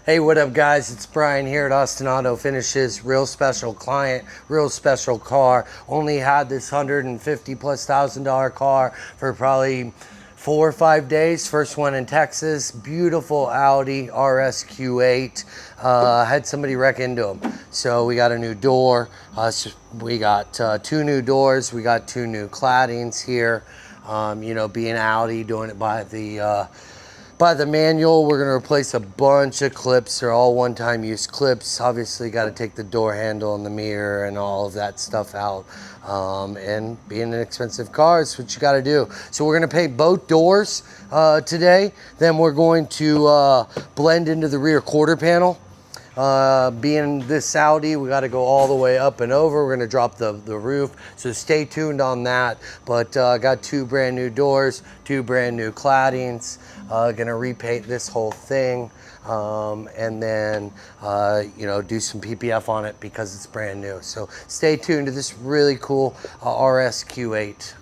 Hey, what up guys? It's Brian here at Austin Auto Finishes. Real special client, real special car. Only had this $150,000+ car for probably 4 or 5 days. First one in Texas. Beautiful Audi RSQ8. Had somebody wreck into them. So we got a new door. We got 2 new doors. We got 2 new claddings here. You know, being Audi, doing it by the manual. We're going to replace a bunch of clips. They're all one-time use clips. Obviously got to take the door handle and the mirror and all of that stuff out. And being an expensive car, it's what you got to do. So we're going to paint both doors today. Then we're going to blend into the rear quarter panel. Being this Audi, we got to go all the way up and over. We're going to drop the roof, so stay tuned on that. But got 2 brand new doors, 2 brand new claddings. Gonna repaint this whole thing, and then you know, do some PPF on it because it's brand new. So stay tuned to this really cool RSQ8.